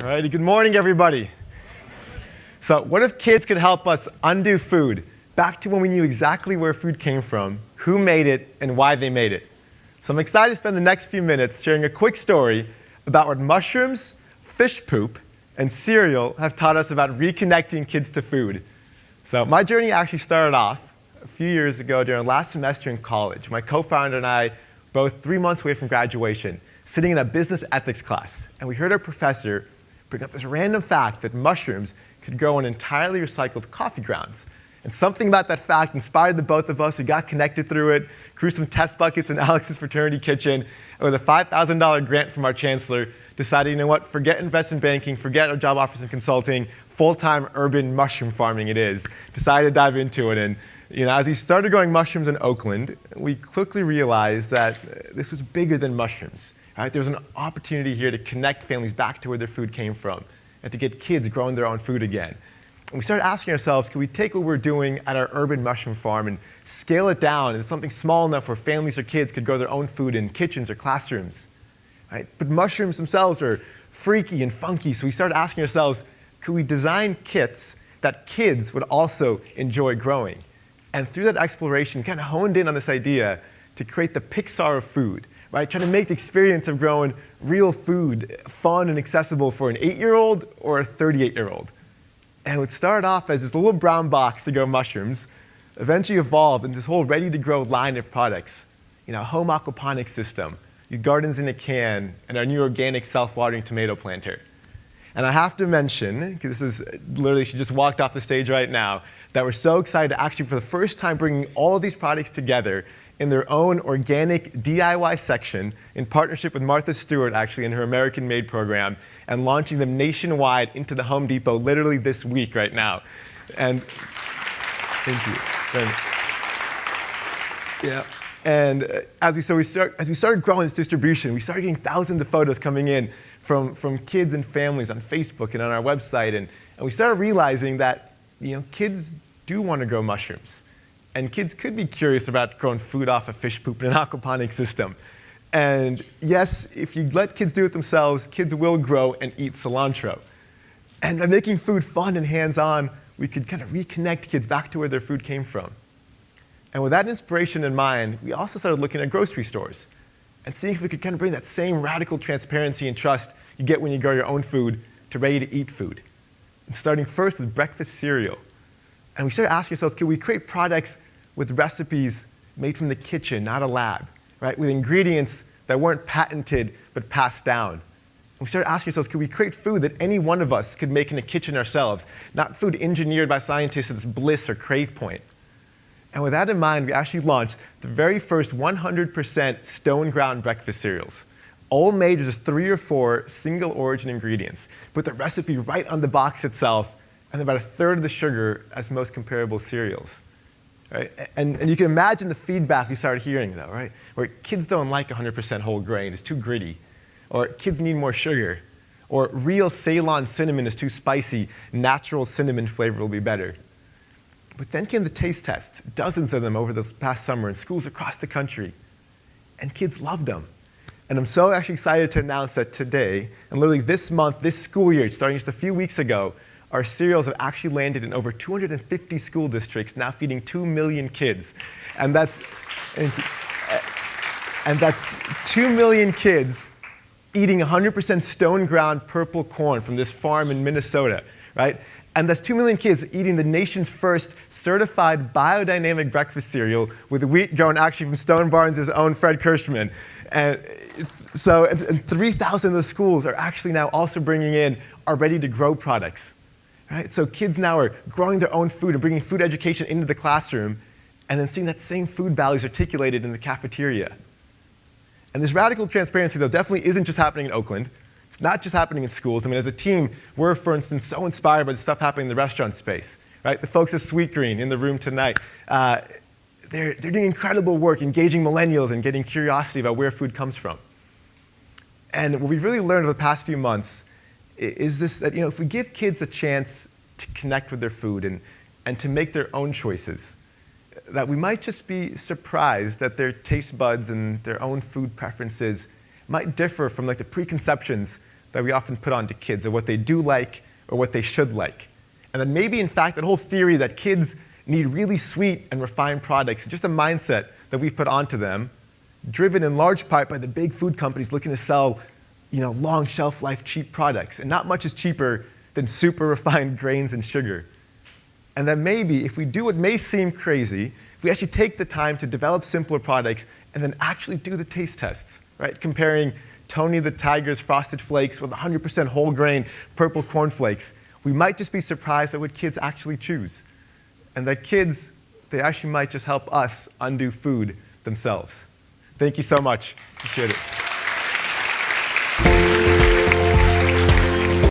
All righty, good morning, everybody. So what if kids could help us undo food, back to when we knew exactly where food came from, who made it, and why they made it? So I'm excited to spend the next few minutes sharing a quick story about what mushrooms, fish poop, and cereal have taught us about reconnecting kids to food. So my journey actually started off a few years ago during last semester in college. My co-founder and I, both 3 months away from graduation, sitting in a business ethics class, and we heard our professor bring up this random fact that mushrooms could grow on entirely recycled coffee grounds. And something about that fact inspired the both of us. We got connected through it, grew some test buckets in Alex's fraternity kitchen, and with a $5,000 grant from our chancellor, decided, you know what, forget investment banking, forget our job offers in consulting, full-time urban mushroom farming it is. Decided to dive into it. And as we started growing mushrooms in Oakland, we quickly realized that this was bigger than mushrooms. Right? There was an opportunity here to connect families back to where their food came from and to get kids growing their own food again. And we started asking ourselves, could we take what we're doing at our urban mushroom farm and scale it down into something small enough where families or kids could grow their own food in kitchens or classrooms? Right? But mushrooms themselves are freaky and funky, so we started asking ourselves, could we design kits that kids would also enjoy growing? And through that exploration, we kind of honed in on this idea to create the Pixar of food. Right? Trying to make the experience of growing real food fun and accessible for an 8-year-old or a 38-year-old. And it would start off as this little brown box to grow mushrooms, eventually evolve into this whole ready-to-grow line of products. Home aquaponics system, gardens in a can, and our new organic self-watering tomato planter. And I have to mention, because this is literally, she just walked off the stage right now, that we're so excited to actually, for the first time, bringing all of these products together in their own organic DIY section in partnership with Martha Stewart, actually, in her American Made program, and launching them nationwide into the Home Depot literally this week right now. And thank you. Yeah. And as we started growing this distribution, we started getting thousands of photos coming in from kids and families on Facebook and on our website. And we started realizing that kids do want to grow mushrooms. And kids could be curious about growing food off of fish poop in an aquaponics system. And yes, if you let kids do it themselves, kids will grow and eat cilantro. And by making food fun and hands-on, we could kind of reconnect kids back to where their food came from. And with that inspiration in mind, we also started looking at grocery stores and seeing if we could kind of bring that same radical transparency and trust you get when you grow your own food to ready-to-eat food. And starting first with breakfast cereal. And we started asking ourselves, could we create products with recipes made from the kitchen, not a lab, right? With ingredients that weren't patented but passed down. And we started asking ourselves, could we create food that any one of us could make in a kitchen ourselves, not food engineered by scientists at this bliss or crave point? And with that in mind, we actually launched the very first 100% stone ground breakfast cereals, all made with just 3 or 4 single origin ingredients. Put the recipe right on the box itself, and about 1/3 of the sugar as most comparable cereals. Right? And you can imagine the feedback we started hearing, though, right? Where kids don't like 100% whole grain, it's too gritty. Or kids need more sugar. Or real Ceylon cinnamon is too spicy, natural cinnamon flavor will be better. But then came the taste tests, dozens of them over this past summer in schools across the country. And kids loved them. And I'm so actually excited to announce that today, and literally this month, this school year, starting just a few weeks ago, our cereals have actually landed in over 250 school districts, now feeding 2 million kids. And that's 2 million kids eating 100% stone ground purple corn from this farm in Minnesota, right? And that's 2 million kids eating the nation's first certified biodynamic breakfast cereal with wheat grown actually from Stone Barns' own Fred Kirschman. And 3,000 of the schools are actually now also bringing in our ready-to-grow products. Right? So kids now are growing their own food and bringing food education into the classroom and then seeing that same food values articulated in the cafeteria. And this radical transparency, though, definitely isn't just happening in Oakland. It's not just happening in schools. I mean, as a team, we're, for instance, so inspired by the stuff happening in the restaurant space. Right? The folks at Sweetgreen in the room tonight, they're doing incredible work engaging millennials and getting curiosity about where food comes from. And what we've really learned over the past few months is this, that if we give kids a chance to connect with their food and to make their own choices, that we might just be surprised that their taste buds and their own food preferences might differ from the preconceptions that we often put onto kids of what they do like or what they should like. And then maybe, in fact, that whole theory that kids need really sweet and refined products is just a mindset that we've put onto them, driven in large part by the big food companies looking to sell long shelf life, cheap products. And not much is cheaper than super refined grains and sugar. And then maybe, if we do what may seem crazy, if we actually take the time to develop simpler products and then actually do the taste tests, right? Comparing Tony the Tiger's Frosted Flakes with 100% whole grain purple cornflakes, we might just be surprised at what kids actually choose. And that kids, they actually might just help us undo food themselves. Thank you so much. Appreciate it.